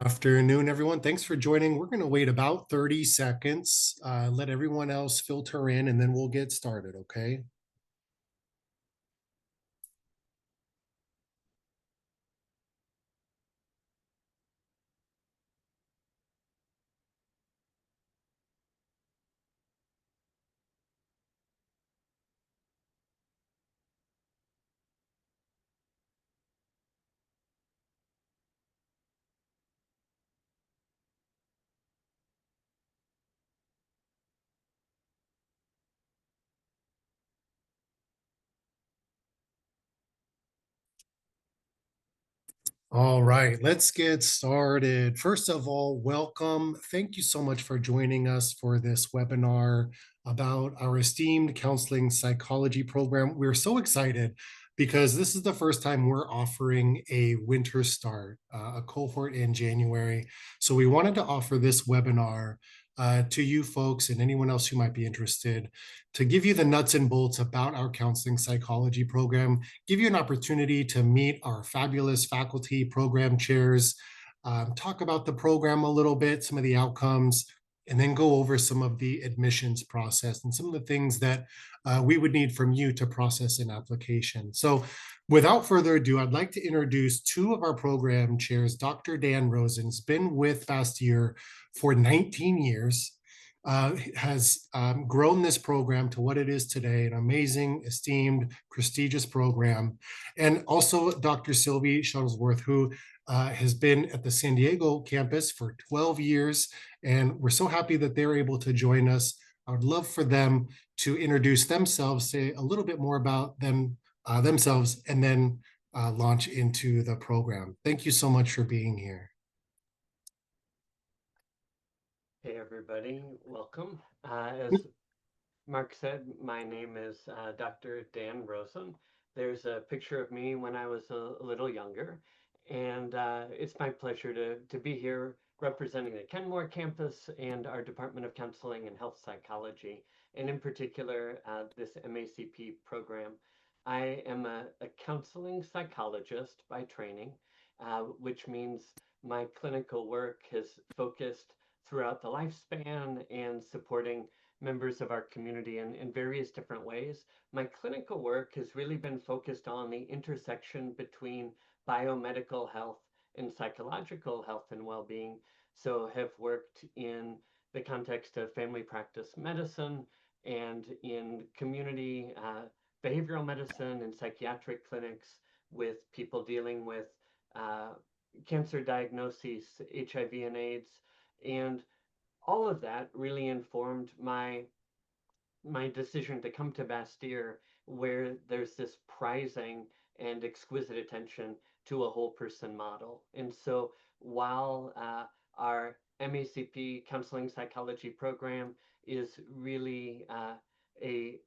Afternoon, everyone. Thanks for joining. We're going to wait about 30 seconds, let everyone else filter in, and then we'll get started, okay? All right, let's get started. First of all, welcome. Thank you so much for joining us for this webinar about our esteemed counseling psychology program. We're so excited because this is the first time we're offering a winter start, a cohort in January. So we wanted to offer this webinar to you folks and anyone else who might be interested to give you the nuts and bolts about our counseling psychology program, give you an opportunity to meet our fabulous faculty, program chairs, talk about the program a little bit, some of the outcomes, and then go over some of the admissions process and some of the things that we would need from you to process an application. So without further ado, I'd like to introduce two of our program chairs. Dr. Dan Rosen's been with Bastyr for 19 years. Has grown this program to what it is today, an amazing, esteemed, prestigious program. And also Dr. Sylvie Shuttlesworth, who has been at the San Diego campus for 12 years. And we're so happy that they're able to join us. I would love for them to introduce themselves, say a little bit more about themselves, and then launch into the program. Thank you so much for being here. Hey everybody, welcome. As Mark said, my name is Dr. Dan Rosen. There's a picture of me when I was a little younger, and it's my pleasure to be here representing the Kenmore campus and our Department of Counseling and Health Psychology, and in particular, this MACP program. I am a counseling psychologist by training, which means my clinical work has focused throughout the lifespan and supporting members of our community in various different ways. My clinical work has really been focused on the intersection between biomedical health and psychological health and well-being. So have worked in the context of family practice medicine and in community behavioral medicine and psychiatric clinics with people dealing with uh, cancer diagnoses, HIV and AIDS, and all of that really informed my decision to come to Bastyr, where there's this prizing and exquisite attention to a whole person model. And so while our MACP counseling psychology program is really a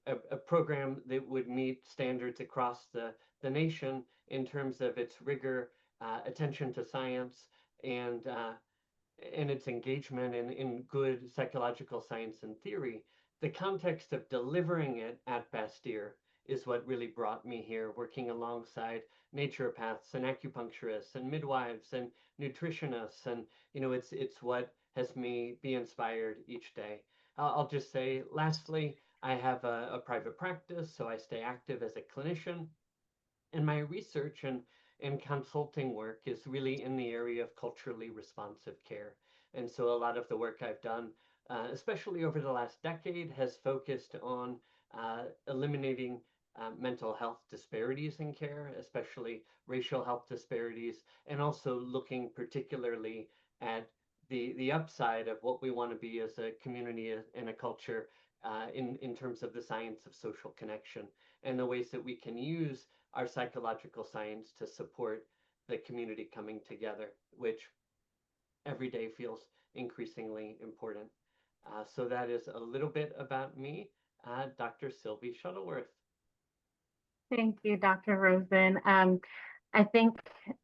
program that would meet standards across the nation in terms of its rigor, attention to science, and its engagement in good psychological science and theory, the context of delivering it at Bastyr is what really brought me here, working alongside naturopaths and acupuncturists and midwives and nutritionists. And, it's what has me be inspired each day. I'll just say, lastly, I have a private practice, so I stay active as a clinician. And my research and consulting work is really in the area of culturally responsive care. And so a lot of the work I've done, especially over the last decade, has focused on eliminating mental health disparities in care, especially racial health disparities, and also looking particularly at the upside of what we want to be as a community and a culture in terms of the science of social connection and the ways that we can use our psychological science to support the community coming together, which every day feels increasingly important. So that is a little bit about me, Dr. Sylvie Shuttleworth. Thank you, Dr. Rosen. I think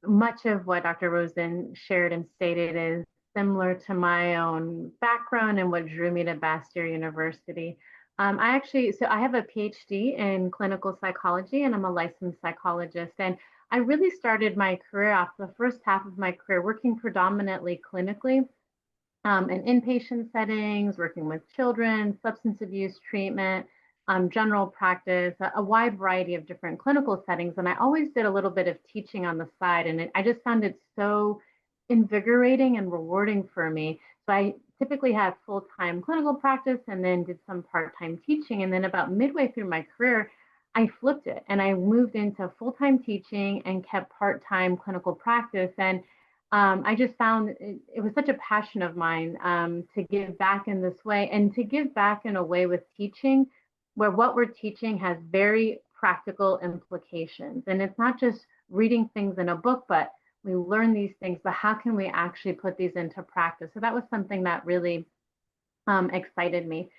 much of what Dr. Rosen shared and stated is similar to my own background and what drew me to Bastyr University. So I have a PhD in clinical psychology and I'm a licensed psychologist. And I really started my career off the first half of my career working predominantly clinically in inpatient settings, working with children, substance abuse treatment, general practice, a wide variety of different clinical settings. And I always did a little bit of teaching on the side. And I just found it so invigorating and rewarding for me. So I typically had full-time clinical practice and then did some part-time teaching. And then about midway through my career, I flipped it and I moved into full-time teaching and kept part-time clinical practice. And I just found it was such a passion of mine to give back in this way and to give back in a way with teaching where what we're teaching has very practical implications. And it's not just reading things in a book, but we learn these things, but how can we actually put these into practice? So that was something that really excited me.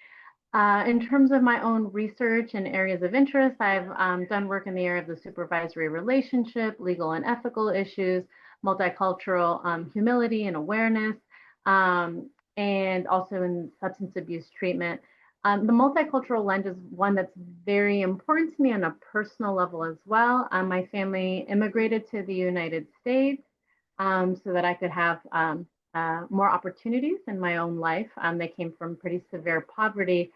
In terms of my own research and areas of interest, I've done work in the area of the supervisory relationship, legal and ethical issues, multicultural humility and awareness, and also in substance abuse treatment. The multicultural lens is one that's very important to me on a personal level as well. My family immigrated to the United States so that I could have more opportunities in my own life. They came from pretty severe poverty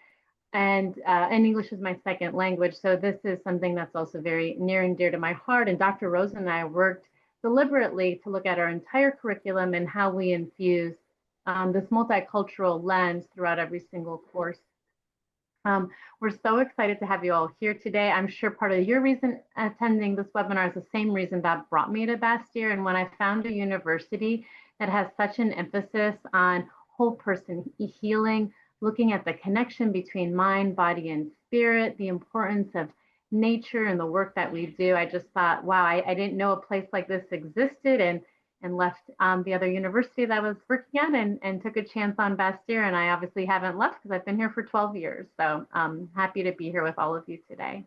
and English is my second language. So this is something that's also very near and dear to my heart. And Dr. Rosen and I worked deliberately to look at our entire curriculum and how we infuse this multicultural lens throughout every single course. We're so excited to have you all here today. I'm sure part of your reason attending this webinar is the same reason that brought me to Bastyr. And when I found a university that has such an emphasis on whole person healing, looking at the connection between mind, body, and spirit, the importance of nature and the work that we do, I just thought, wow, I didn't know a place like this existed, and left the other university that I was working at and took a chance on Bastyr. And I obviously haven't left because I've been here for 12 years. So I'm happy to be here with all of you today.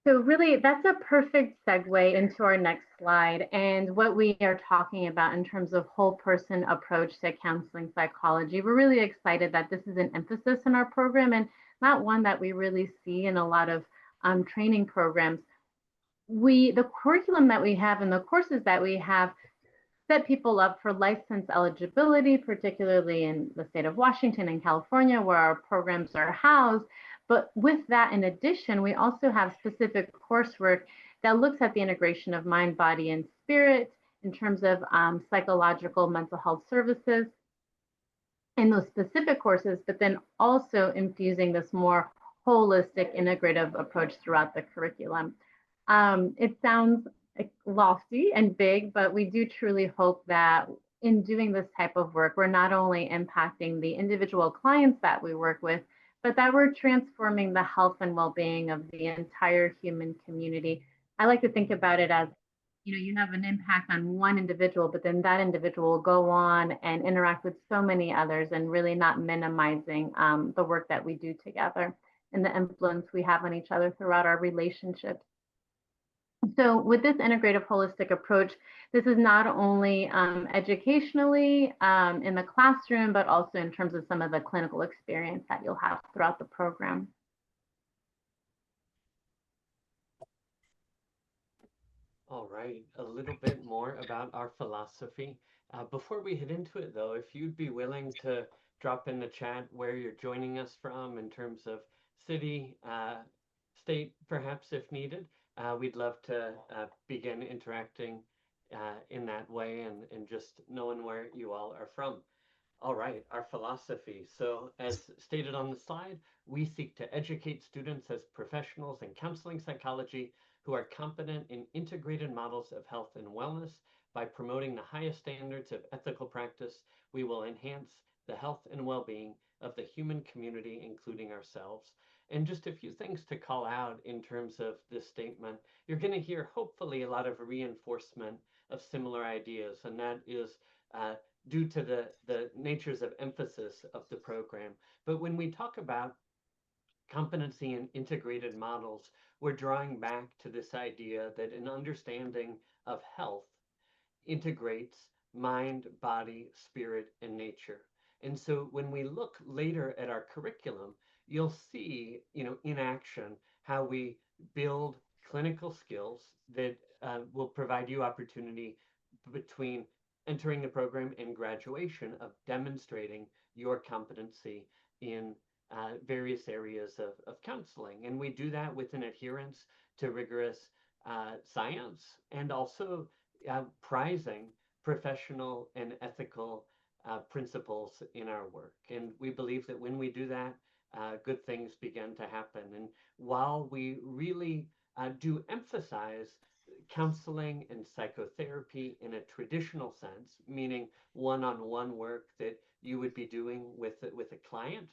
So really, that's a perfect segue into our next slide and what we are talking about in terms of whole person approach to counseling psychology. We're really excited that this is an emphasis in our program and not one that we really see in a lot of training programs. The curriculum that we have and the courses that we have set people up for license eligibility, particularly in the state of Washington and California, where our programs are housed. But with that, in addition, we also have specific coursework that looks at the integration of mind, body, and spirit in terms of psychological mental health services in those specific courses, but then also infusing this more holistic, integrative approach throughout the curriculum. It sounds lofty and big, but we do truly hope that in doing this type of work, we're not only impacting the individual clients that we work with, but that we're transforming the health and well-being of the entire human community. I like to think about it as, you have an impact on one individual, but then that individual will go on and interact with so many others and really not minimizing the work that we do together and the influence we have on each other throughout our relationships. So with this integrative holistic approach, this is not only educationally in the classroom, but also in terms of some of the clinical experience that you'll have throughout the program. All right, a little bit more about our philosophy. Before we head into it, though, if you'd be willing to drop in the chat where you're joining us from in terms of city, state, perhaps if needed, we'd love to begin interacting in that way and just knowing where you all are from. All right, our philosophy. So, as stated on the slide, we seek to educate students as professionals in counseling psychology who are competent in integrated models of health and wellness. By promoting the highest standards of ethical practice, we will enhance the health and well being of the human community, including ourselves. And just a few things to call out in terms of this statement. You're going to hear, hopefully, a lot of reinforcement of similar ideas, and that is due to the natures of emphasis of the program. But when we talk about competency and integrated models, we're drawing back to this idea that an understanding of health integrates mind, body, spirit, and nature. And so when we look later at our curriculum, you'll see, in action how we build clinical skills that will provide you opportunity between entering the program and graduation of demonstrating your competency in various areas of counseling. And we do that with an adherence to rigorous science and also prizing professional and ethical principles in our work. And we believe that when we do that, good things begin to happen. And while we really do emphasize counseling and psychotherapy in a traditional sense, meaning one-on-one work that you would be doing with a client,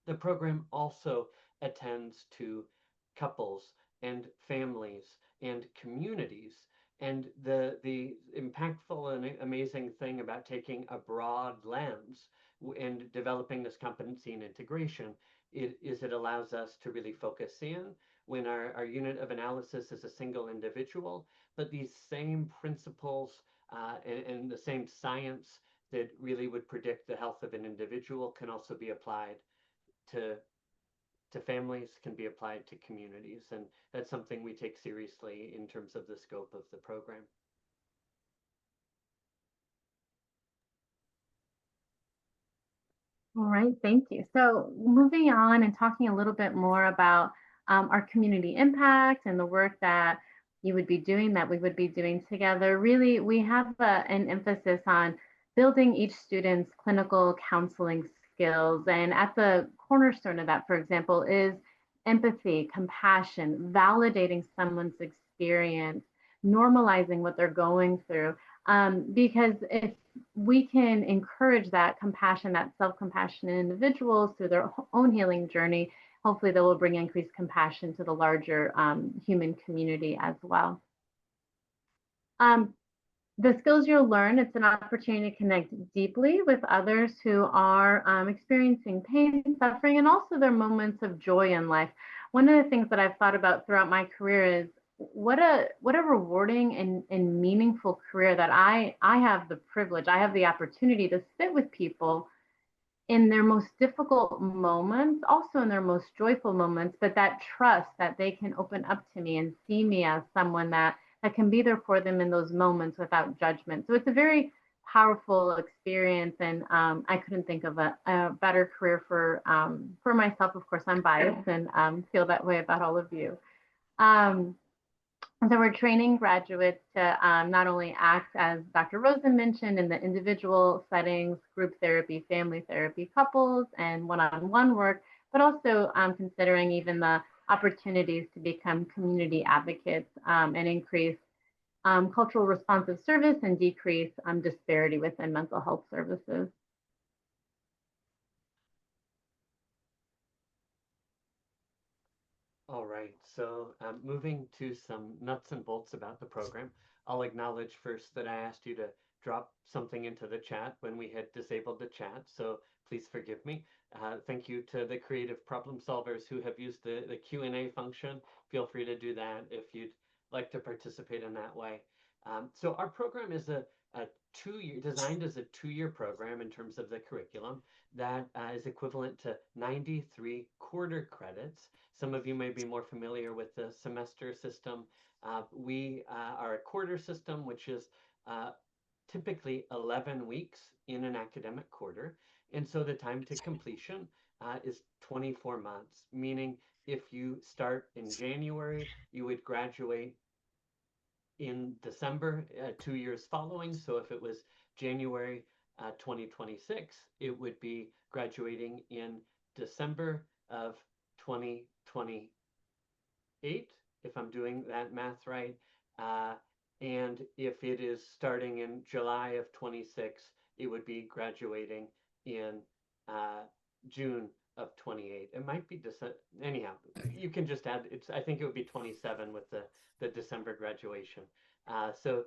the program also attends to couples and families and communities. And the impactful and amazing thing about taking a broad lens and developing this competency and integration it allows us to really focus in when our unit of analysis is a single individual, but these same principles and the same science that really would predict the health of an individual can also be applied to families, can be applied to communities, and that's something we take seriously in terms of the scope of the program. All right, thank you. So moving on and talking a little bit more about our community impact and the work that you would be doing, that we would be doing together. Really, we have an emphasis on building each student's clinical counseling skills. And at the cornerstone of that, for example, is empathy, compassion, validating someone's experience, normalizing what they're going through. Because if we can encourage that compassion, that self-compassion in individuals through their own healing journey, hopefully that will bring increased compassion to the larger human community as well. The skills you'll learn, it's an opportunity to connect deeply with others who are experiencing pain, suffering, and also their moments of joy in life. One of the things that I've thought about throughout my career is what a rewarding and meaningful career that I have the privilege, I have the opportunity to sit with people in their most difficult moments, also in their most joyful moments, but that trust that they can open up to me and see me as someone that can be there for them in those moments without judgment. So it's a very powerful experience, and I couldn't think of a better career for myself. Of course, I'm biased and feel that way about all of you. So we're training graduates to not only act, as Dr. Rosen mentioned, in the individual settings, group therapy, family therapy, couples, and one-on-one work, but also considering even the opportunities to become community advocates and increase cultural responsive service and decrease disparity within mental health services. All right, so moving to some nuts and bolts about the program, I'll acknowledge first that I asked you to drop something into the chat when we had disabled the chat, so please forgive me. Thank you to the creative problem solvers who have used the Q&A function. Feel free to do that if you'd like to participate in that way. So our program is a two-year, designed as a two-year program in terms of the curriculum that is equivalent to 93 quarter credits. Some of you may be more familiar with the semester system. We are a quarter system, which is typically 11 weeks in an academic quarter. And so the time to completion is 24 months, meaning if you start in January, you would graduate in December 2 years following. So if it was January 2026, it would be graduating in December of 2028, if I'm doing that math right. And if it is starting in July of 26, it would be graduating in June of 28. It might be December. Anyhow, you can just add, I think it would be 27 with the December graduation. So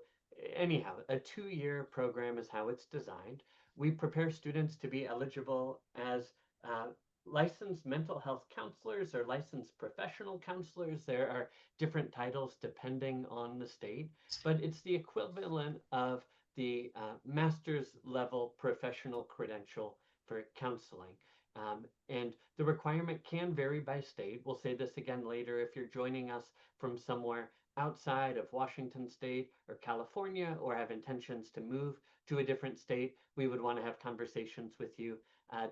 anyhow, a 2-year program is how it's designed. We prepare students to be eligible as licensed mental health counselors or licensed professional counselors. There are different titles depending on the state, but it's the equivalent of the master's level professional credential for counseling. And the requirement can vary by state. We'll say this again later. If you're joining us from somewhere outside of Washington State or California, or have intentions to move to a different state, we would want to have conversations with you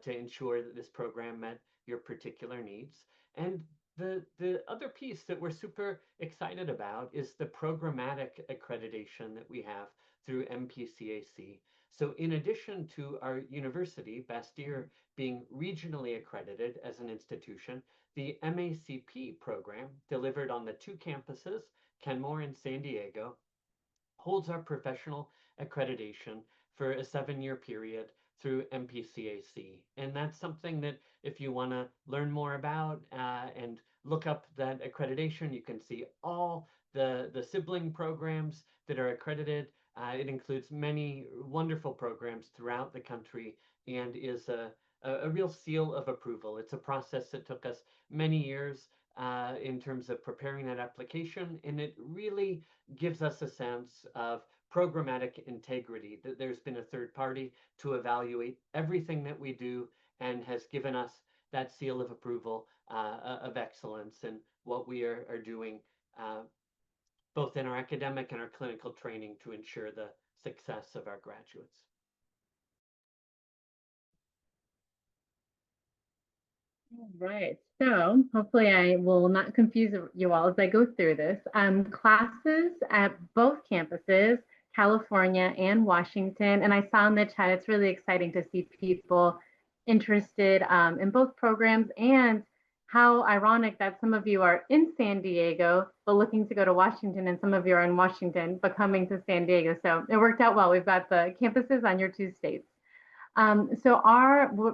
to ensure that this program met your particular needs. And the other piece that we're super excited about is the programmatic accreditation that we have through MPCAC. So in addition to our university, Bastyr, being regionally accredited as an institution, the MACP program, delivered on the two campuses, Kenmore and San Diego, holds our professional accreditation for a 7-year period through MPCAC. And that's something that if you want to learn more about and look up that accreditation, you can see all the sibling programs that are accredited. It includes many wonderful programs throughout the country and is a real seal of approval. It's a process that took us many years in terms of preparing that application, and it really gives us a sense of programmatic integrity, that there's been a third party to evaluate everything that we do and has given us that seal of approval of excellence in what we are doing, both in our academic and our clinical training to ensure the success of our graduates. All right, so hopefully I will not confuse you all as I go through this. Classes at both campuses, California and Washington, and I saw in the chat, it's really exciting to see people interested in both programs, and how ironic that some of you are in San Diego, but looking to go to Washington, and some of you are in Washington, but coming to San Diego. So it worked out well. We've got the campuses on your two states. So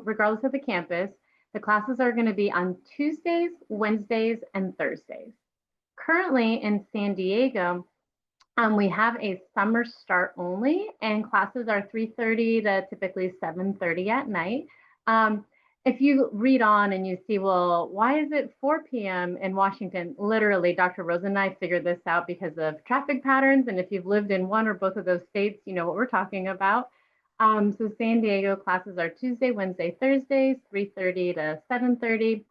regardless of the campus, the classes are going to be on Tuesdays, Wednesdays, and Thursdays. Currently in San Diego, we have a summer start only, and classes are 3:30 to typically 7:30 at night. If you read on and you see, well, why is it 4 p.m. in Washington? Literally, Dr. Rosen and I figured this out because of traffic patterns. And if you've lived in one or both of those states, you know what we're talking about. So San Diego classes are Tuesday, Wednesday, Thursdays, 3:30 to 7:30.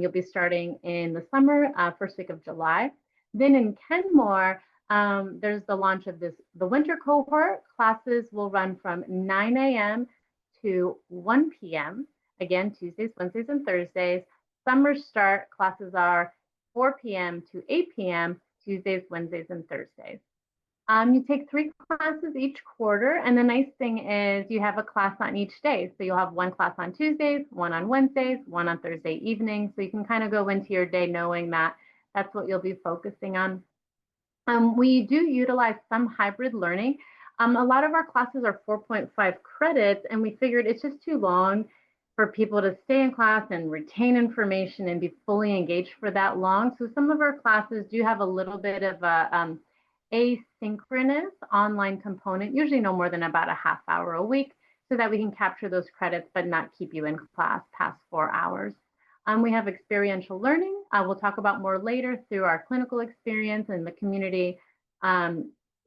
You'll be starting in the summer, first week of July. Then in Kenmore, there's the launch of the winter cohort. Classes will run from 9 a.m. to 1 p.m. Again, Tuesdays, Wednesdays, and Thursdays. Summer start classes are 4 p.m. to 8 p.m. Tuesdays, Wednesdays, and Thursdays. You take 3 classes each quarter, and the nice thing is you have a class on each day. So you'll have 1 class on Tuesdays, 1 on Wednesdays, 1 on Thursday evening. So you can kind of go into your day knowing that that's what you'll be focusing on. We do utilize some hybrid learning. A lot of our classes are 4.5 credits, and we figured it's just too long for people to stay in class and retain information and be fully engaged for that long. So some of our classes do have a little bit of a asynchronous online component, usually no more than about a half hour a week, so that we can capture those credits but not keep you in class past 4 hours. We have experiential learning. We'll talk about more later through our clinical experience and the community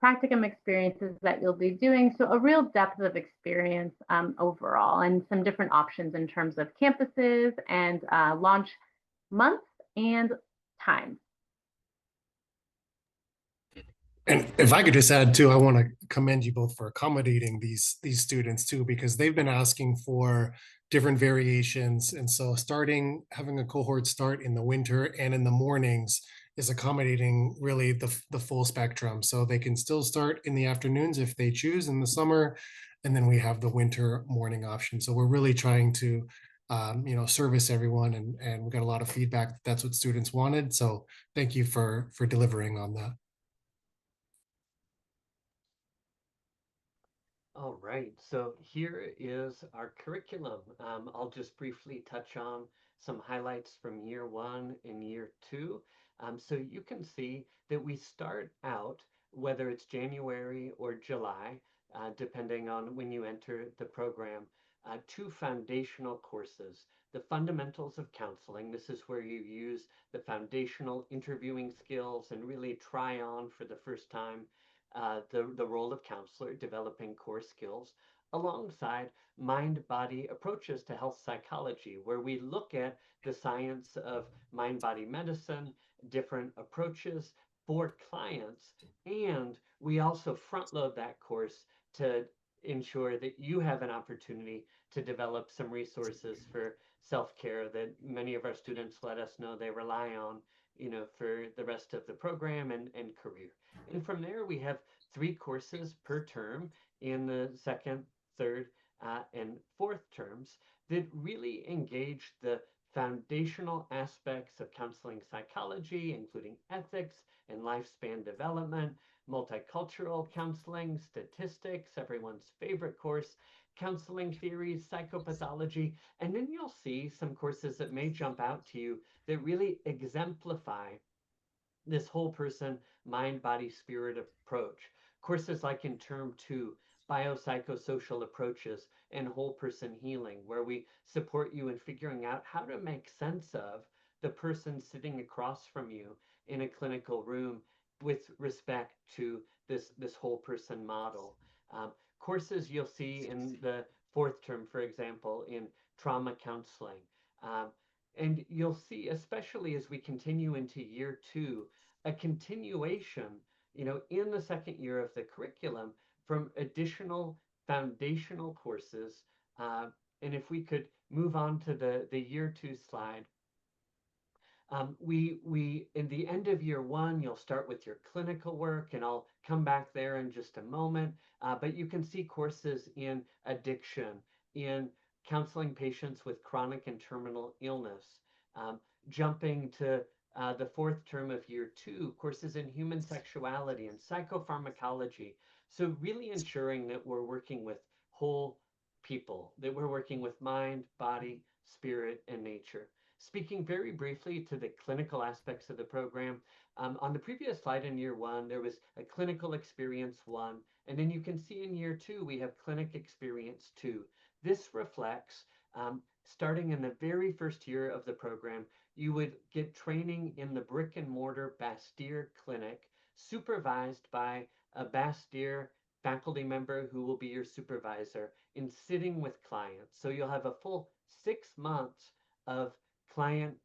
practicum experiences that you'll be doing. So a real depth of experience overall, and some different options in terms of campuses and launch months and times. And if I could just add too, I want to commend you both for accommodating these students too, because they've been asking for different variations. And so having a cohort start in the winter and in the mornings is accommodating really the full spectrum. So they can still start in the afternoons if they choose in the summer. And then we have the winter morning option. So we're really trying to service everyone, and we got a lot of feedback that that's what students wanted. So thank you for delivering on that. All right, so here is our curriculum. I'll just briefly touch on some highlights from year 1 and year 2. So you can see that we start out, whether it's January or July, depending on when you enter the program, 2 foundational courses. The fundamentals of counseling. This is where you use the foundational interviewing skills and really try on for the first time the role of counselor, developing core skills alongside mind-body approaches to health psychology, where we look at the science of mind-body medicine, different approaches for clients, and we also front load that course to ensure that you have an opportunity to develop some resources for self-care that many of our students let us know they rely on, for the rest of the program and career. And from there, we have 3 courses per term in the second, third, and fourth terms that really engage the foundational aspects of counseling psychology, including ethics and lifespan development, multicultural counseling, statistics, everyone's favorite course, counseling theories, psychopathology, and then you'll see some courses that may jump out to you that really exemplify this whole person, mind, body, spirit approach. Courses like in term 2, biopsychosocial approaches and whole person healing, where we support you in figuring out how to make sense of the person sitting across from you in a clinical room with respect to this whole person model. Courses you'll see in the fourth term, for example, in trauma counseling. Um, and you'll see, especially as we continue into year 2, a continuation, in the second year of the curriculum from additional foundational courses. And if we could move on to the year 2 slide, we in the end of year 1, you'll start with your clinical work, and I'll come back there in just a moment. But you can see courses in addiction, in counseling patients with chronic and terminal illness, jumping to the fourth term of year 2, courses in human sexuality and psychopharmacology. So really ensuring that we're working with whole people, that we're working with mind, body, spirit, and nature. Speaking very briefly to the clinical aspects of the program, on the previous slide in year 1, there was a clinical experience 1, and then you can see in year 2, we have clinic experience 2. This reflects, starting in the very first year of the program, you would get training in the brick and mortar Bastyr clinic, supervised by a Bastyr faculty member who will be your supervisor in sitting with clients. So you'll have a full 6 months of client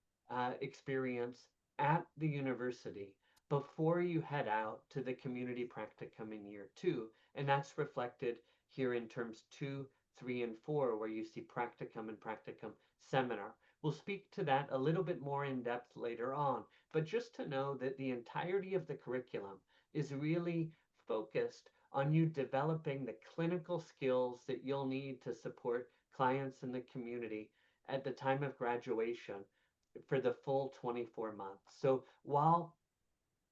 experience at the university before you head out to the community practicum in year 2. And that's reflected here in terms 2, 3, and 4, where you see practicum and practicum seminar. We'll speak to that a little bit more in depth later on, but just to know that the entirety of the curriculum is really focused on you developing the clinical skills that you'll need to support clients in the community at the time of graduation for the full 24 months. So while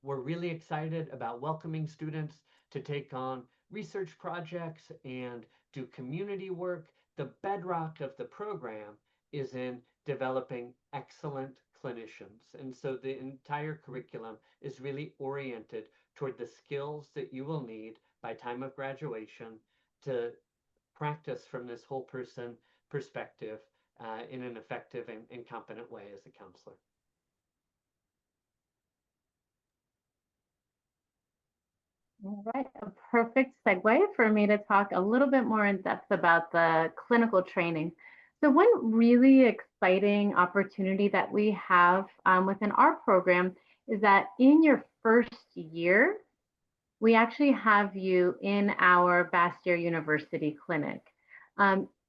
we're really excited about welcoming students to take on research projects and do community work, the bedrock of the program is in developing excellent clinicians. And so the entire curriculum is really oriented toward the skills that you will need by time of graduation to practice from this whole person perspective in an effective and competent way as a counselor. All right, a perfect segue for me to talk a little bit more in depth about the clinical training. So one really exciting opportunity that we have within our program is that in your first year, we actually have you in our Bastyr University clinic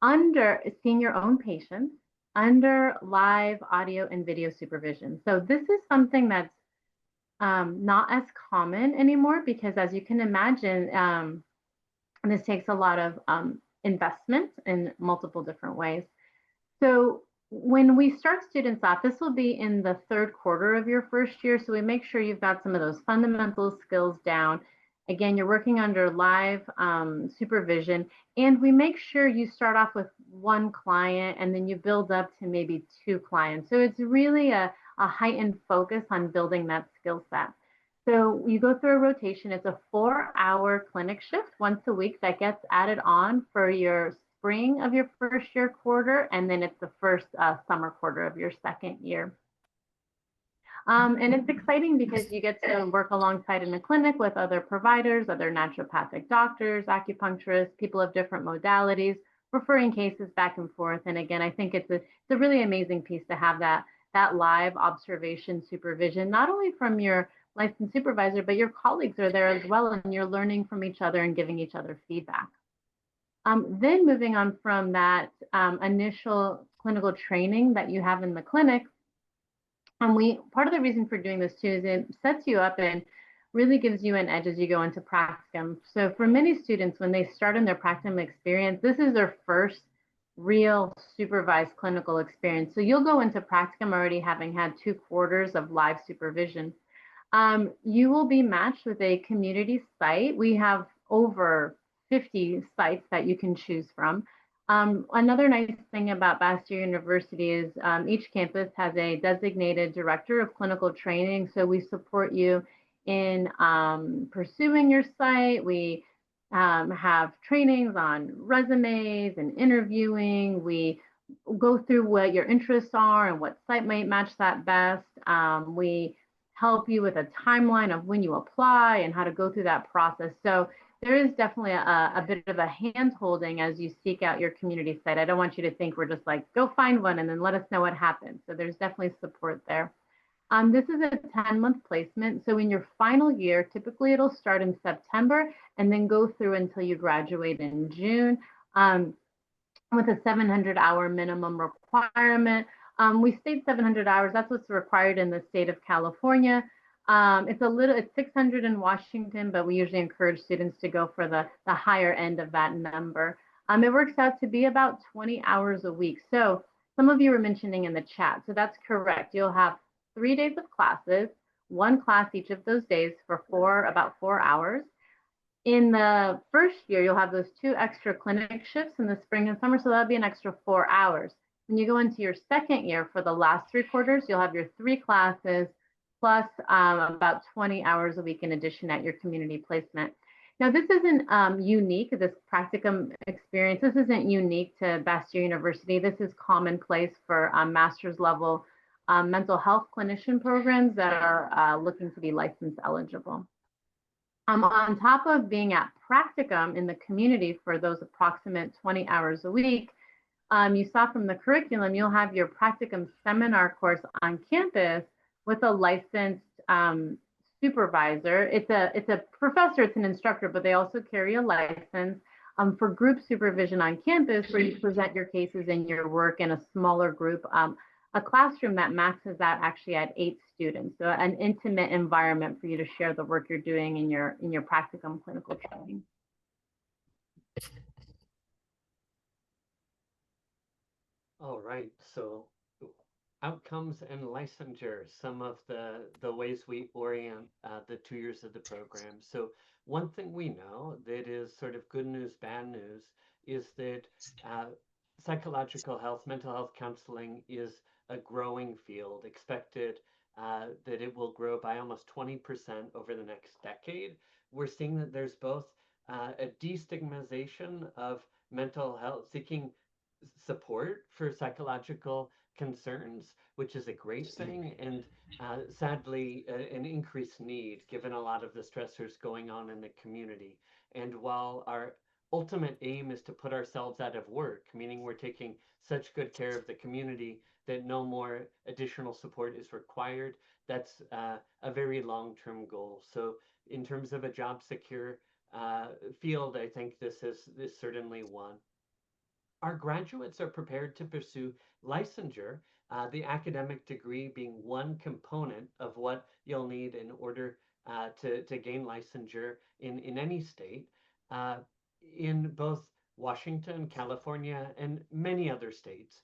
under seeing your own patients under live audio and video supervision. So this is something that's not as common anymore because, as you can imagine, this takes a lot of investment in multiple different ways. So when we start students off, this will be in the third quarter of your first year. So we make sure you've got some of those fundamental skills down. Again, you're working under live supervision, and we make sure you start off with 1 client and then you build up to maybe 2 clients. So it's really a heightened focus on building that skill set. So you go through a rotation. It's a 4-hour clinic shift once a week that gets added on for your spring of your first year quarter, and then it's the first summer quarter of your second year. And it's exciting because you get to work alongside in a clinic with other providers, other naturopathic doctors, acupuncturists, people of different modalities, referring cases back and forth. And again, I think it's a really amazing piece to have that live observation supervision, not only from your licensed supervisor, but your colleagues are there as well, and you're learning from each other and giving each other feedback. Then moving on from that initial clinical training that you have in the clinic, we part of the reason for doing this too is it sets you up and really gives you an edge as you go into practicum. So for many students, when they start in their practicum experience, this is their first real supervised clinical experience. So you'll go into practicum already having had 2 quarters of live supervision. You will be matched with a community site. We have over 50 sites that you can choose from. Another nice thing about Bastyr University is each campus has a designated director of clinical training. So we support you in pursuing your site. We have trainings on resumes and interviewing. We go through what your interests are and what site might match that best. We help you with a timeline of when you apply and how to go through that process. So there is definitely a bit of a hand holding as you seek out your community site. I don't want you to think we're just like, go find one and then let us know what happens. So there's definitely support there. This is a 10-month placement. So in your final year, typically it'll start in September and then go through until you graduate in June. With a 700-hour minimum requirement. We state 700 hours. That's what's required in the state of California. It's 600 in Washington, but we usually encourage students to go for the higher end of that number. It works out to be about 20 hours a week. So some of you were mentioning in the chat. So that's correct. You'll have 3 days of classes, 1 class each of those days for about 4 hours. In the first year, you'll have those 2 extra clinic shifts in the spring and summer, so that'll be an extra 4 hours. When you go into your second year, for the last 3 quarters, you'll have your 3 classes plus about 20 hours a week in addition at your community placement. Now, this isn't unique, this practicum experience. This isn't unique to Bastyr University. This is commonplace for master's level mental health clinician programs that are looking to be license eligible. On top of being at practicum in the community for those approximate 20 hours a week, you saw from the curriculum, you'll have your practicum seminar course on campus with a licensed supervisor. It's a professor, it's an instructor, but they also carry a license for group supervision on campus where you present your cases and your work in a smaller group. A classroom that maxes out actually at 8 students. So an intimate environment for you to share the work you're doing in your practicum clinical training. All right, so outcomes and licensure, some of the ways we orient the 2 years of the program. So one thing we know that is sort of good news, bad news, is that psychological health, mental health counseling is a growing field, expected that it will grow by almost 20% over the next decade. We're seeing that there's both a destigmatization of mental health, seeking support for psychological concerns, which is a great thing, and sadly, an increased need given a lot of the stressors going on in the community. And while our ultimate aim is to put ourselves out of work, meaning we're taking such good care of the community that no more additional support is required, that's a very long-term goal. So in terms of a job secure field, I think this is certainly one. Our graduates are prepared to pursue licensure, the academic degree being one component of what you'll need in order to gain licensure in any state, in both Washington, California, and many other states.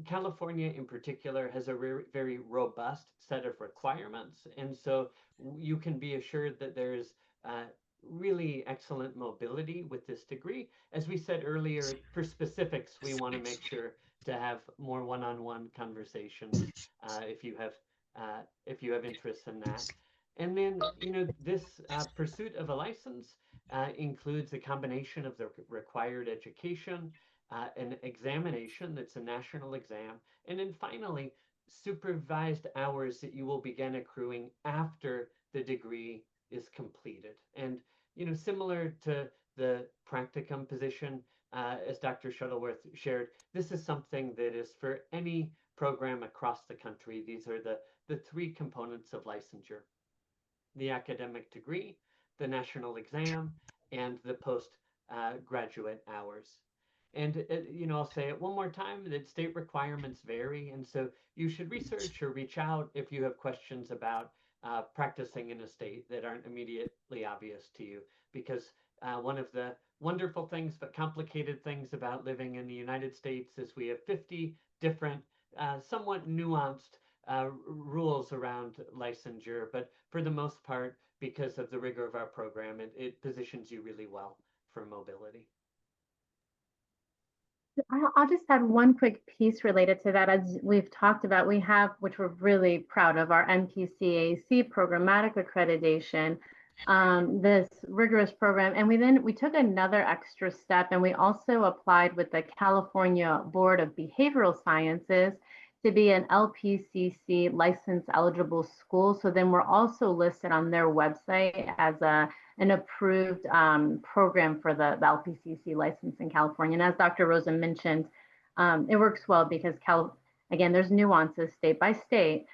California in particular has a very robust set of requirements, and so you can be assured that there is really excellent mobility with this degree. As we said earlier, for specifics, we want to make sure to have more one-on-one conversations if you have interest in that. And then, this pursuit of a license includes a combination of the required education, an examination that's a national exam, and then finally, supervised hours that you will begin accruing after the degree is completed. And, similar to the practicum position, as Dr. Shuttleworth shared, this is something that is for any program across the country. These are the three components of licensure: the academic degree, the national exam, and the post graduate hours. And I'll say it one more time that state requirements vary, and so you should research or reach out if you have questions about practicing in a state that aren't immediately obvious to you. Because one of the wonderful things but complicated things about living in the United States is we have 50 different, somewhat nuanced rules around licensure, but for the most part, because of the rigor of our program, it positions you really well for mobility. I'll just add one quick piece related to that. As we've talked about, we have, which we're really proud of, our NPCAC programmatic accreditation, this rigorous program. And we took another extra step, and we also applied with the California Board of Behavioral Sciences to be an LPCC license eligible school. So then we're also listed on their website as an approved program for the LPCC license in California. And as Dr. Rosen mentioned, it works well because, again, there's nuances state by state.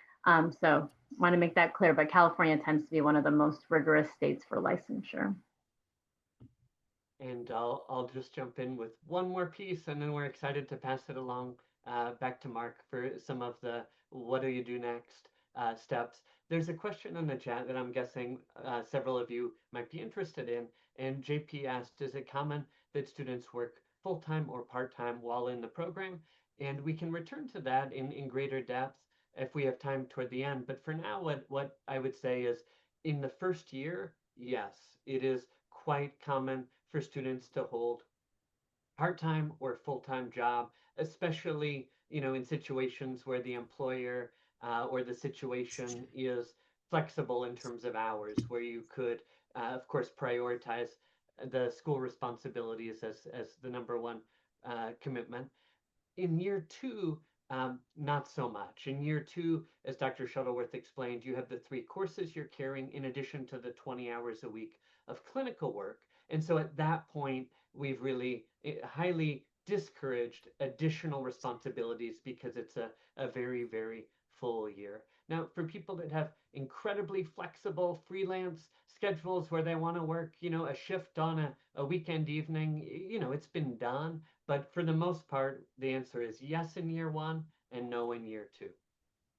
So want to make that clear, but California tends to be one of the most rigorous states for licensure. And I'll just jump in with one more piece, and then we're excited to pass it along back to Mark for some of the what do you do next steps. There's a question in the chat that I'm guessing several of you might be interested in. And JP asked, is it common that students work full-time or part-time while in the program? And we can return to that in greater depth if we have time toward the end. But for now, what I would say is in the first year, yes, it is quite common for students to hold part-time or full-time job, especially in situations where the employer or the situation is flexible in terms of hours, where you could, of course, prioritize the school responsibilities as the number one commitment. In year two, not so much. In year two, as Dr. Shuttleworth explained, you have the 3 courses you're carrying in addition to the 20 hours a week of clinical work. And so at that point, we've really highly discouraged additional responsibilities because it's a very, very full year. Now, for people that have incredibly flexible freelance schedules where they want to work, a shift on a weekend evening, it's been done. But for the most part, the answer is yes in year one and no in year two.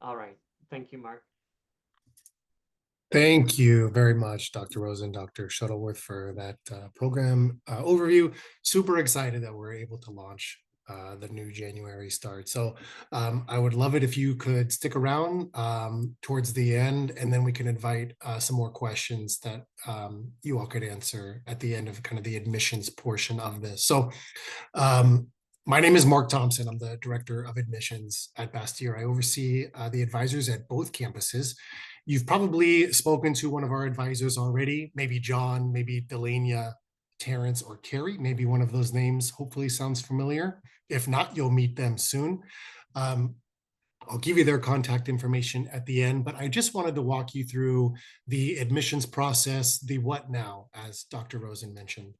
All right. Thank you, Mark. Thank you very much, Dr. Rosen, Dr. Shuttleworth, for that program overview. Super excited that we're able to launch the new January start. So I would love it if you could stick around towards the end, and then we can invite some more questions that you all could answer at the end of kind of the admissions portion of this. So my name is Mark Thompson. I'm the Director of Admissions at Bastyr. I oversee the advisors at both campuses. You've probably spoken to one of our advisors already, maybe John, maybe Delania, Terrence, or Carrie. Maybe one of those names hopefully sounds familiar. If not, you'll meet them soon. I'll give you their contact information at the end, but I just wanted to walk you through the admissions process, the what now, as Dr. Rosen mentioned.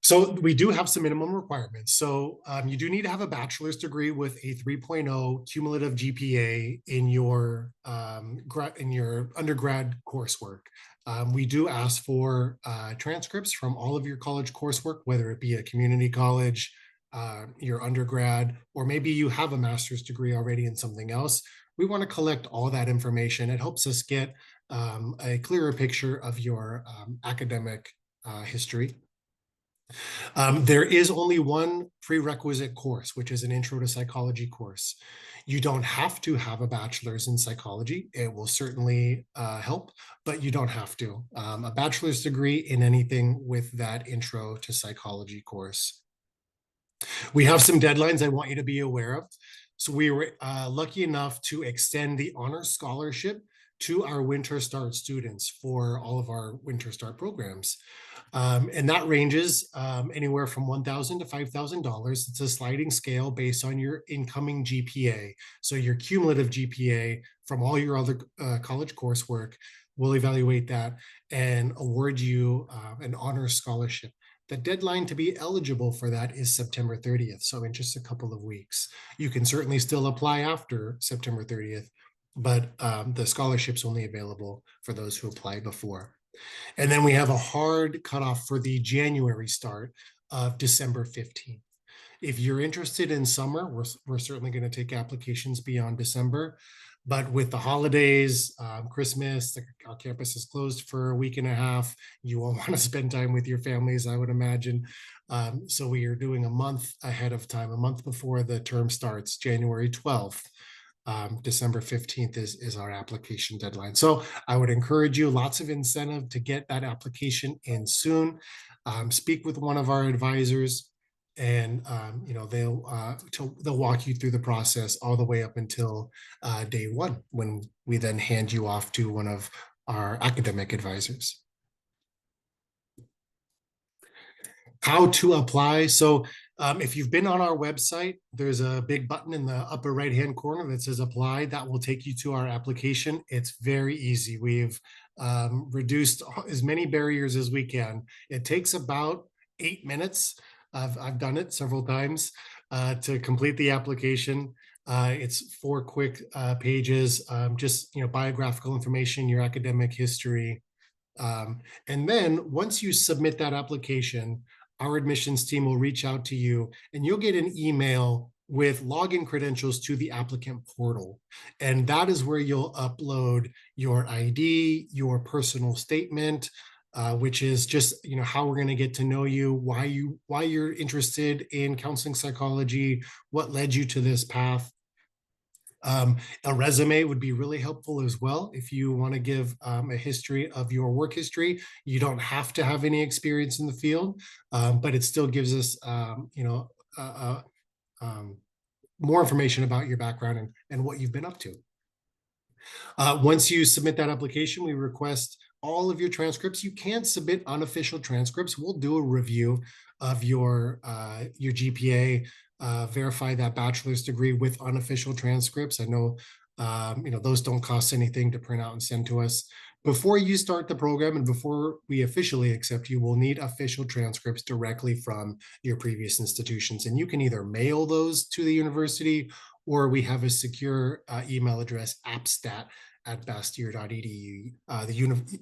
So we do have some minimum requirements. So you do need to have a bachelor's degree with a 3.0 cumulative GPA in your undergrad coursework. We do ask for transcripts from all of your college coursework, whether it be a community college, your undergrad, or maybe you have a master's degree already in something else. We want to collect all that information. It helps us get a clearer picture of your academic history. There is only one prerequisite course, which is an intro to psychology course. You don't have to have a bachelor's in psychology. It will certainly help, but you don't have to. A bachelor's degree in anything with that intro to psychology course. We have some deadlines I want you to be aware of. So we were lucky enough to extend the honor scholarship to our Winter Start students for all of our Winter Start programs. And that ranges anywhere from $1,000 to $5,000. It's a sliding scale based on your incoming GPA. So your cumulative GPA from all your other college coursework will evaluate that and award you an honors scholarship. The deadline to be eligible for that is September 30th, so in just a couple of weeks. You can certainly still apply after September 30th, but the scholarship's only available for those who apply before. And then we have a hard cutoff for the January start of December 15th. If you're interested in summer, we're certainly going to take applications beyond December. But with the holidays, Christmas, our campus is closed for a week and a half. You will want to spend time with your families, I would imagine. So we are doing a month ahead of time, a month before the term starts, January 12th. December 15th is our application deadline. So I would encourage you, lots of incentive to get that application in soon. Speak with one of our advisors, and they'll walk you through the process all the way up until day one, when we then hand you off to one of our academic advisors. How to apply. So if you've been on our website, there's a big button in the upper right-hand corner that says apply. That will take you to our application. It's very easy. We've reduced as many barriers as we can. It takes about 8 minutes. I've done it several times to complete the application. It's 4 quick pages, just biographical information, your academic history. And then once you submit that application, our admissions team will reach out to you and you'll get an email with login credentials to the applicant portal. And that is where you'll upload your ID, your personal statement, which is just how we're going to get to know you, why you're interested in counseling psychology, what led you to this path. A resume would be really helpful as well. If you want to give a history of your work history, you don't have to have any experience in the field, but it still gives us, more information about your background and what you've been up to. Once you submit that application, we request all of your transcripts. You can submit unofficial transcripts. We'll do a review of your GPA, verify that bachelor's degree with unofficial transcripts. I know, those don't cost anything to print out and send to us. Before you start the program and before we officially accept you, we'll need official transcripts directly from your previous institutions. And you can either mail those to the university, or we have a secure email address, appstat@bastyr.edu.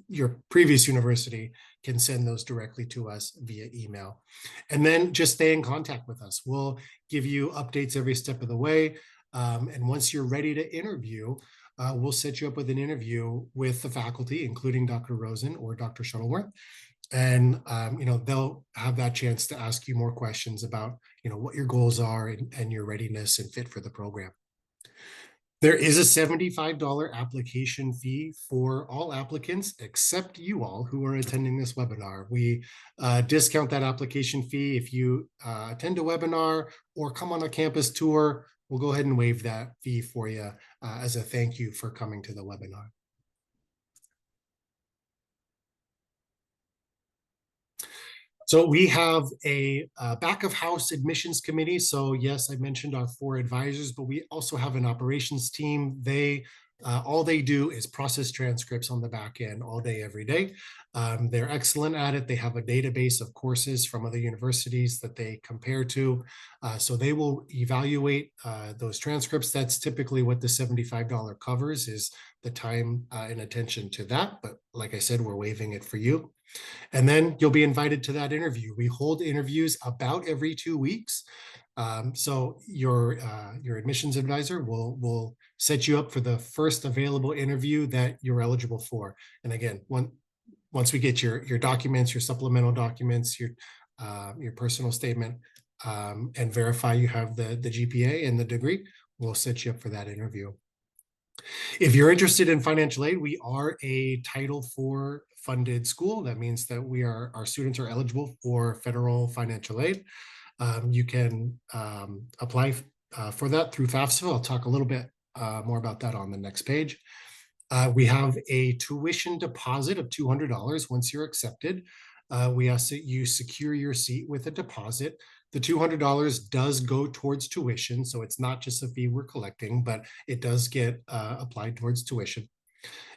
Your previous university can send those directly to us via email. And then just stay in contact with us. We'll give you updates every step of the way. And once you're ready to interview, we'll set you up with an interview with the faculty, including Dr. Rosen or Dr. Shuttleworth. And, they'll have that chance to ask you more questions about, what your goals are and your readiness and fit for the program. There is a $75 application fee for all applicants except you all who are attending this webinar. We discount that application fee if you attend a webinar or come on a campus tour. We'll go ahead and waive that fee for you as a thank you for coming to the webinar. So we have a back of house admissions committee. So yes, I mentioned our 4 advisors, but we also have an operations team. All they do is process transcripts on the back end all day, every day. They're excellent at it. They have a database of courses from other universities that they compare to. So they will evaluate those transcripts. That's typically what the $75 covers, is the time and attention to that. But like I said, we're waiving it for you. And then you'll be invited to that interview. We hold interviews about every 2 weeks. So your admissions advisor will set you up for the first available interview that you're eligible for. And again, once we get your documents, your supplemental documents, your personal statement, and verify you have the GPA and the degree, we'll set you up for that interview. If you're interested in financial aid, we are a Title IV funded school. That means that our students are eligible for federal financial aid. You can apply for that through FAFSA. I'll talk a little bit more about that on the next page. We have a tuition deposit of $200 once you're accepted. We ask that you secure your seat with a deposit. The $200 does go towards tuition, so it's not just a fee we're collecting, but it does get applied towards tuition.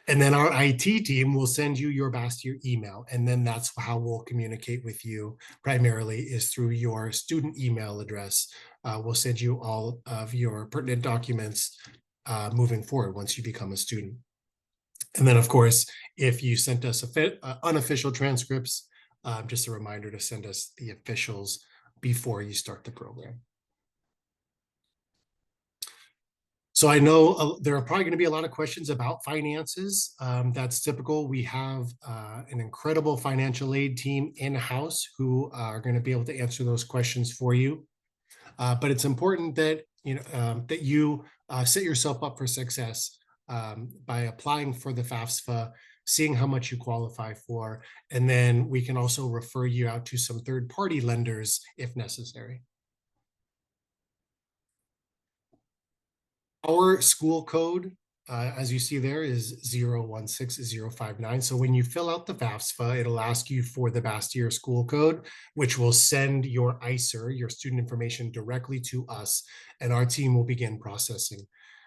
And then our IT team will send you your Bastyr email, and then that's how we'll communicate with you primarily is through your student email address. We'll send you all of your pertinent documents moving forward once you become a student. And then, of course, if you sent us unofficial transcripts, just a reminder to send us the officials before you start the program. So I know there are probably going to be a lot of questions about finances. That's typical. We have an incredible financial aid team in-house who are going to be able to answer those questions for you. But it's important that you set yourself up for success by applying for the FAFSA, seeing how much you qualify for, and then we can also refer you out to some third-party lenders if necessary. Our school code, as you see there, is 016059. So when you fill out the FAFSA, it'll ask you for the Bastyr school code, which will send your ICER, your student information, directly to us, and our team will begin processing.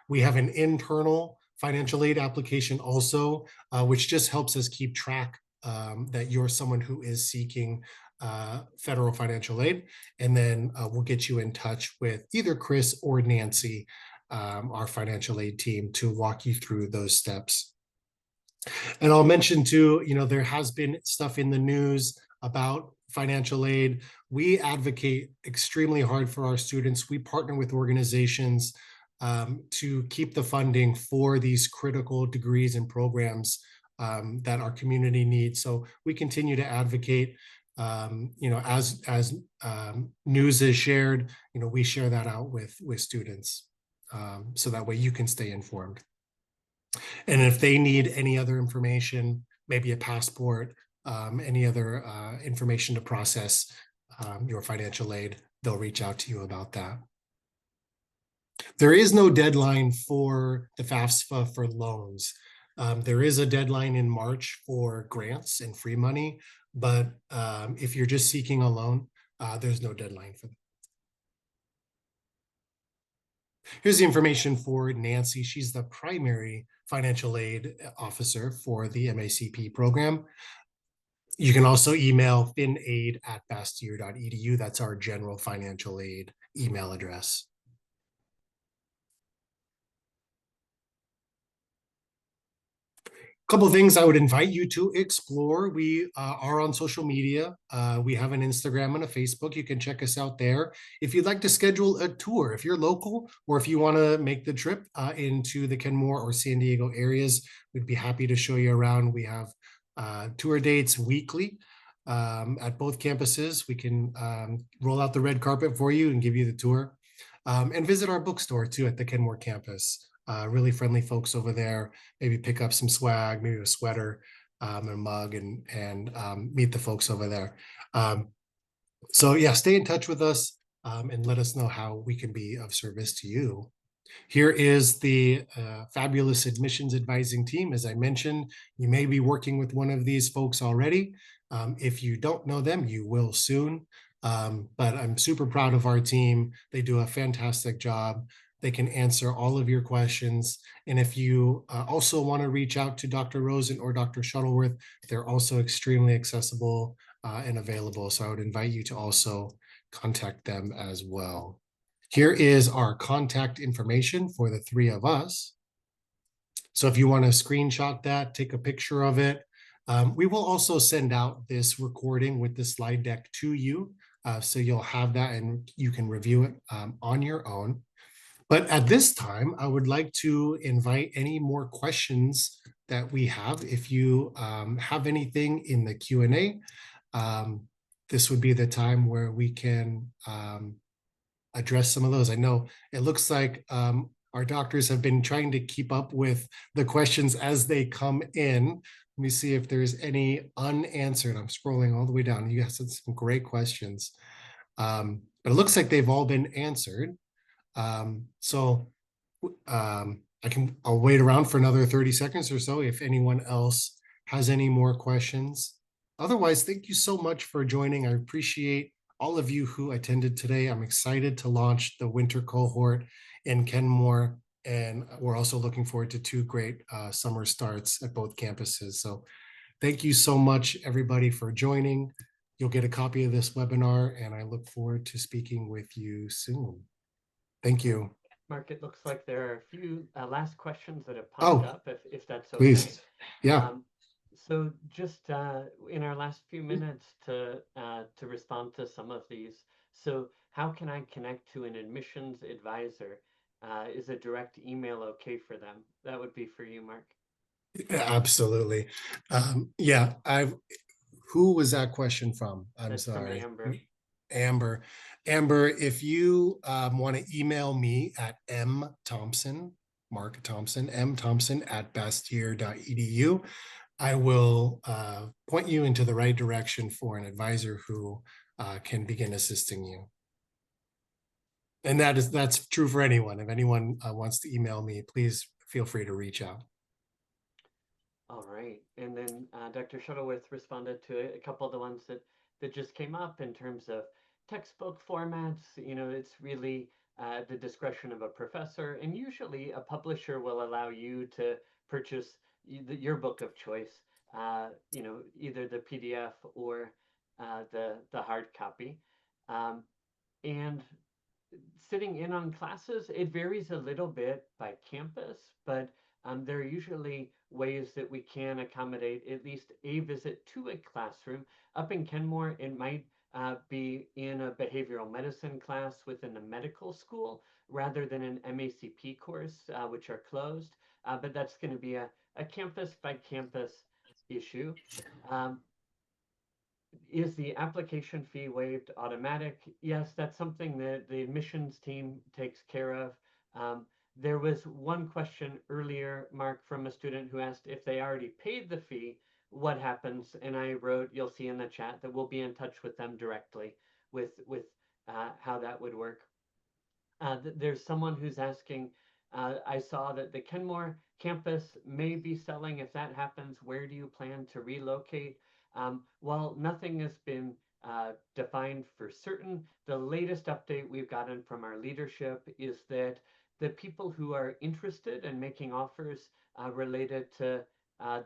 We have an internal financial aid application also, which just helps us keep track that you're someone who is seeking federal financial aid. And then we'll get you in touch with either Chris or Nancy, our financial aid team, to walk you through those steps. And I'll mention too, there has been stuff in the news about financial aid. We advocate extremely hard for our students. We partner with organizations to keep the funding for these critical degrees and programs that our community needs. So we continue to advocate. As news is shared, we share that out with students. So that way you can stay informed. And if they need any other information, maybe a passport, any other information to process your financial aid, they'll reach out to you about that. There is no deadline for the FAFSA for loans. There is a deadline in March for grants and free money, but if you're just seeking a loan, there's no deadline for that. Here's the information for Nancy. She's the primary financial aid officer for the MACP program. You can also email finaid@bastyr.edu. That's our general financial aid email address. Couple of things I would invite you to explore. We are on social media. We have an Instagram and a Facebook. You can check us out there. If you'd like to schedule a tour, if you're local, or if you want to make the trip into the Kenmore or San Diego areas, we'd be happy to show you around. We have tour dates weekly at both campuses. We can roll out the red carpet for you and give you the tour. And visit our bookstore too at the Kenmore campus. Really friendly folks over there. Maybe pick up some swag, maybe a sweater, and a mug, and meet the folks over there. So yeah, stay in touch with us and let us know how we can be of service to you. Here is the fabulous admissions advising team. As I mentioned, you may be working with one of these folks already. If you don't know them, you will soon. But I'm super proud of our team. They do a fantastic job. They can answer all of your questions. And if you also want to reach out to Dr. Rosen or Dr. Shuttleworth, they're also extremely accessible and available. So I would invite you to also contact them as well. Here is our contact information for the three of us. So if you want to screenshot that, take a picture of it. We will also send out this recording with the slide deck to you. So you'll have that and you can review it on your own. But at this time, I would like to invite any more questions that we have. If you have anything in the Q&A, this would be the time where we can address some of those. I know it looks like our doctors have been trying to keep up with the questions as they come in. Let me see if there's any unanswered. I'm scrolling all the way down. You guys had some great questions, but it looks like they've all been answered. So I'll wait around for another 30 seconds or so if anyone else has any more questions. Otherwise, thank you so much for joining. I appreciate all of you who attended today. I'm excited to launch the winter cohort in Kenmore, and we're also looking forward to two great summer starts at both campuses. So thank you so much, everybody, for joining. You'll get a copy of this webinar, and I look forward to speaking with you soon. Thank you. Mark, it looks like there are a few last questions that have popped Oh, up, if that's okay. please. Yeah. So just in our last few minutes to respond to some of these. So how can I connect to an admissions advisor? Is a direct email okay for them? That would be for you, Mark. Absolutely. Yeah, who was that question from? I'm That's from sorry. Amber. Amber. Amber, if you want to email me at Mark Thompson, mthompson@bastyr.edu, I will point you into the right direction for an advisor who can begin assisting you. And that's true for anyone. If anyone wants to email me, please feel free to reach out. All right. And then Dr. Shuttleworth responded to a couple of the ones that just came up in terms of textbook formats. You know, it's really the discretion of a professor, and usually a publisher will allow you to purchase your book of choice, you know, either the PDF or the hard copy. And sitting in on classes, it varies a little bit by campus, but there are usually ways that we can accommodate at least a visit to a classroom. Up in Kenmore, it might be in a behavioral medicine class within a medical school rather than an MACP course, which are closed. But that's going to be a campus by campus issue. Is the application fee waived automatic? Yes, that's something that the admissions team takes care of. There was one question earlier, Mark, from a student who asked if they already paid the fee, what happens? And I wrote, you'll see in the chat that we'll be in touch with them directly with how that would work. There's someone who's asking, I saw that the Kenmore campus may be selling. If that happens, where do you plan to relocate? While nothing has been defined for certain, the latest update we've gotten from our leadership is that the people who are interested in making offers related to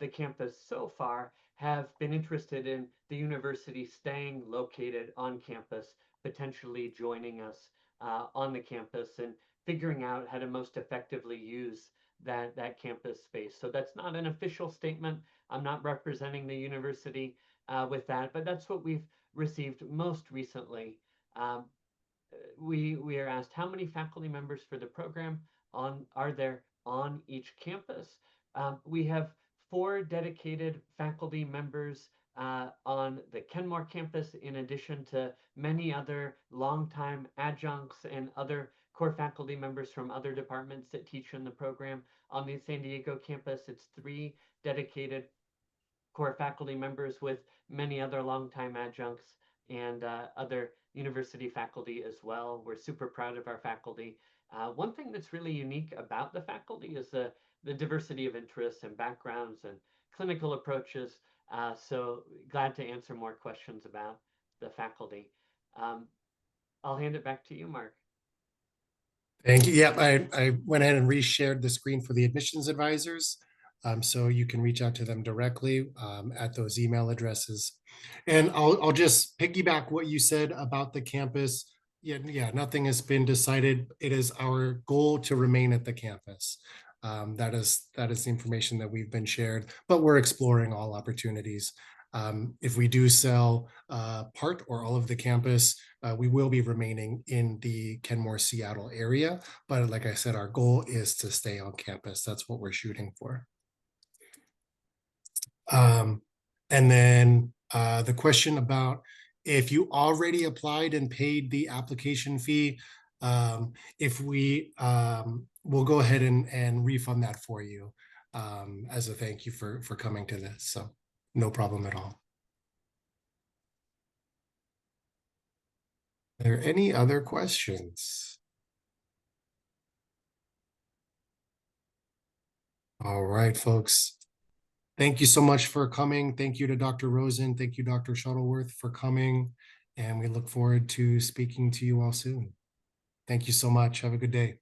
the campus so far have been interested in the university staying located on campus, potentially joining us on the campus and figuring out how to most effectively use that campus space. So that's not an official statement. I'm not representing the university with that, but that's what we've received most recently. We are asked how many faculty members for the program are there on each campus. We have 4 dedicated faculty members on the Kenmore campus, in addition to many other longtime adjuncts and other core faculty members from other departments that teach in the program. On the San Diego campus, it's 3 dedicated core faculty members with many other longtime adjuncts and other university faculty as well. We're super proud of our faculty. One thing that's really unique about the faculty is the diversity of interests and backgrounds and clinical approaches. So glad to answer more questions about the faculty. I'll hand it back to you, Mark. Thank you. Yeah, I went ahead and reshared the screen for the admissions advisors. So you can reach out to them directly at those email addresses. And I'll just piggyback what you said about the campus. Yeah, nothing has been decided. It is our goal to remain at the campus. That is the information that we've been shared, but we're exploring all opportunities. If we do sell part or all of the campus, we will be remaining in the Kenmore, Seattle area. But like I said, our goal is to stay on campus. That's what we're shooting for. And then the question about if you already applied and paid the application fee, if we'll go ahead and refund that for you as a thank you for coming to this. So no problem at all. Are there any other questions? All right, folks. Thank you so much for coming. Thank you to Dr. Rosen. Thank you, Dr. Shuttleworth, for coming. And we look forward to speaking to you all soon. Thank you so much. Have a good day.